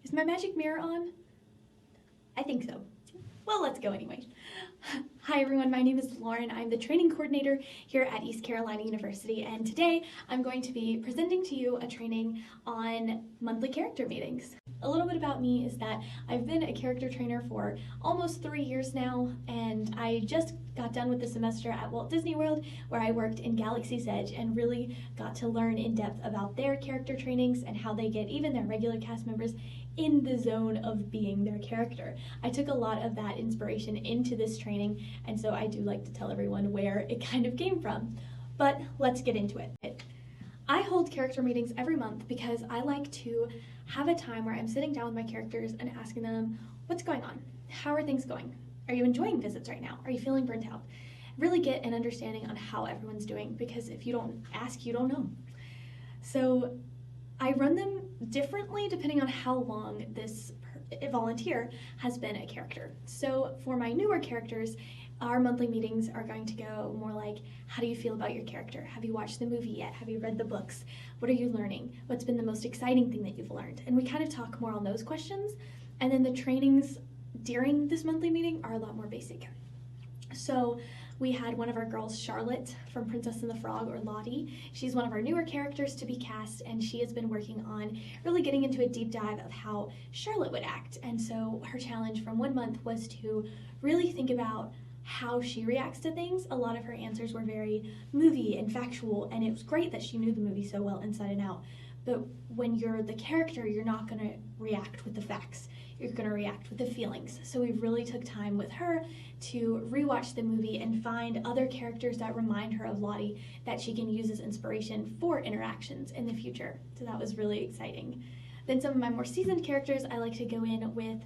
Is my magic mirror on? I think so. Well, let's go anyway. Hi everyone, my name is Lauren. I'm the training coordinator here at East Carolina University, and today I'm going to be presenting to you a training on monthly character meetings. A little bit about me is that I've been a character trainer for almost 3 years now, and I just got done with the semester at Walt Disney World where I worked in Galaxy's Edge and really got to learn in depth about their character trainings and how they get even their regular cast members in the zone of being their character. I took a lot of that inspiration into this training, and so I do like to tell everyone where it kind of came from. But let's get into it. I hold character meetings every month because I like to have a time where I'm sitting down with my characters and asking them, what's going on? How are things going? Are you enjoying visits right now? Are you feeling burnt out? Really get an understanding on how everyone's doing, because if you don't ask, you don't know. So I run them differently depending on how long this volunteer has been a character. So for my newer characters, our monthly meetings are going to go more like, how do you feel about your character? Have you watched the movie yet? Have you read the books? What are you learning? What's been the most exciting thing that you've learned? And we kind of talk more on those questions. And then the trainings during this monthly meeting are a lot more basic. So we had one of our girls, Charlotte from Princess and the Frog, or Lottie. She's one of our newer characters to be cast, and she has been working on really getting into a deep dive of how Charlotte would act. And so her challenge from 1 month was to really think about how she reacts to things. A lot of her answers were very movie and factual, and it was great that she knew the movie so well inside and out. But when you're the character, you're not going to react with the facts. You're going to react with the feelings. So we really took time with her to rewatch the movie and find other characters that remind her of Lottie that she can use as inspiration for interactions in the future. So that was really exciting. Then some of my more seasoned characters, I like to go in with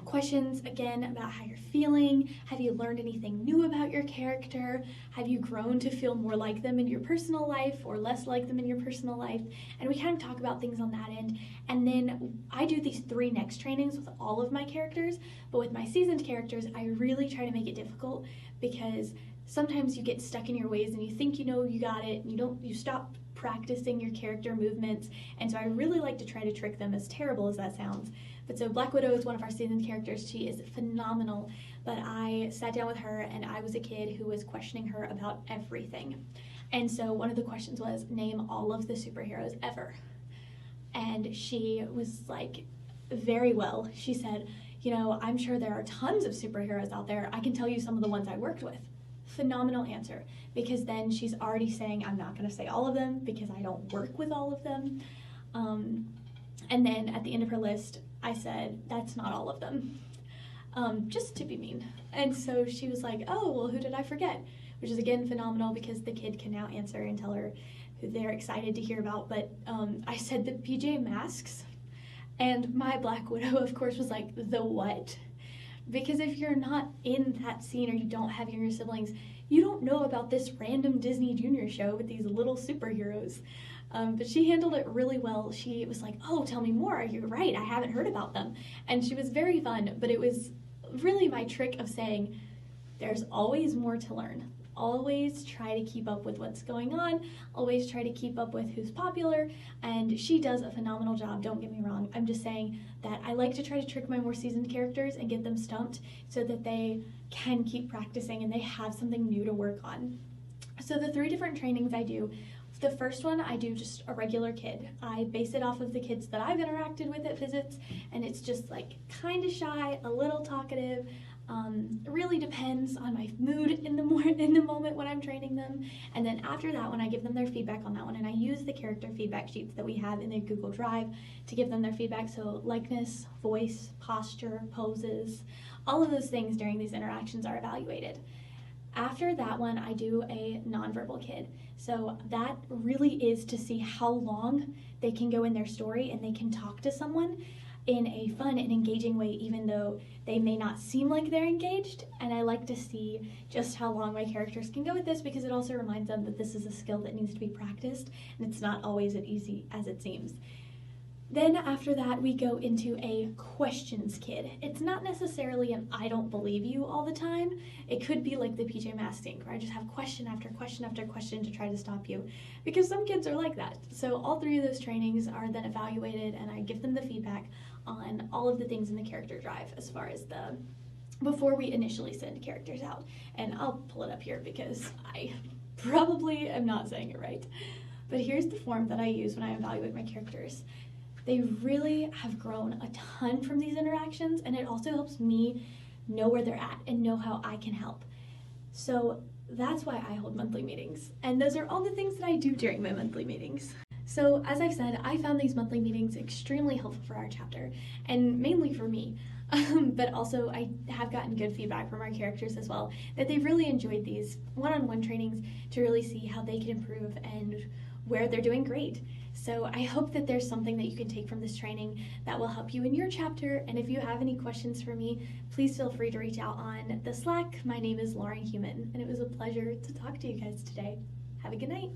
questions again about how you're feeling. Have you learned anything new about your character? Have you grown to feel more like them in your personal life or less like them in your personal life? And we kind of talk about things on that end. And then I do these 3 next trainings with all of my characters, but with my seasoned characters, I really try to make it difficult, because sometimes you get stuck in your ways and you think you know you got it, and you stop practicing your character movements. And so I really like to try to trick them, as terrible as that sounds. But so Black Widow is one of our seasoned characters. She is phenomenal, but I sat down with her and I was a kid who was questioning her about everything. And so one of the questions was, name all of the superheroes ever. And she was like, very well. She said, you know, I'm sure there are tons of superheroes out there. I can tell you some of the ones I worked with. Phenomenal answer, because then she's already saying, I'm not going to say all of them because I don't work with all of them. And then at the end of her list, I said, that's not all of them, just to be mean. And so she was like, oh, well, who did I forget? Which is again phenomenal, because the kid can now answer and tell her who they're excited to hear about. But I said the PJ Masks, and my Black Widow, of course, was like, the what? Because if you're not in that scene or you don't have younger siblings, you don't know about this random Disney Junior show with these little superheroes. But she handled it really well. She was like, oh, tell me more. You're right, I haven't heard about them. And she was very fun, but it was really my trick of saying, there's always more to learn. Always try to keep up with what's going on. Always try to keep up with who's popular. And she does a phenomenal job, don't get me wrong. I'm just saying that I like to try to trick my more seasoned characters and get them stumped so that they can keep practicing and they have something new to work on. So the 3 different trainings I do. The first one, I do just a regular kid. I base it off of the kids that I've interacted with at visits, and it's just like kind of shy, a little talkative. It really depends on my mood in the moment when I'm training them. And then after that one, I give them their feedback on that one, and I use the character feedback sheets that we have in the Google Drive to give them their feedback. So likeness, voice, posture, poses, all of those things during these interactions are evaluated. After that one, I do a nonverbal kid. So that really is to see how long they can go in their story and they can talk to someone in a fun and engaging way, even though they may not seem like they're engaged. And I like to see just how long my characters can go with this, because it also reminds them that this is a skill that needs to be practiced, and it's not always as easy as it seems. Then after that, we go into a questions kid. It's not necessarily an I don't believe you all the time. It could be like the PJ Masks thing, where I just have question after question after question to try to stop you, because some kids are like that. So all 3 of those trainings are then evaluated, and I give them the feedback on all of the things in the character drive as far as before we initially send characters out. And I'll pull it up here because I probably am not saying it right. But here's the form that I use when I evaluate my characters. They really have grown a ton from these interactions, and it also helps me know where they're at and know how I can help. So that's why I hold monthly meetings. And those are all the things that I do during my monthly meetings. So as I've said, I found these monthly meetings extremely helpful for our chapter, and mainly for me. But also I have gotten good feedback from our characters as well, that they've really enjoyed these one-on-one trainings to really see how they can improve and where they're doing great. So I hope that there's something that you can take from this training that will help you in your chapter. And if you have any questions for me, please feel free to reach out on the Slack. My name is Lauren Human, and it was a pleasure to talk to you guys today. Have a good night.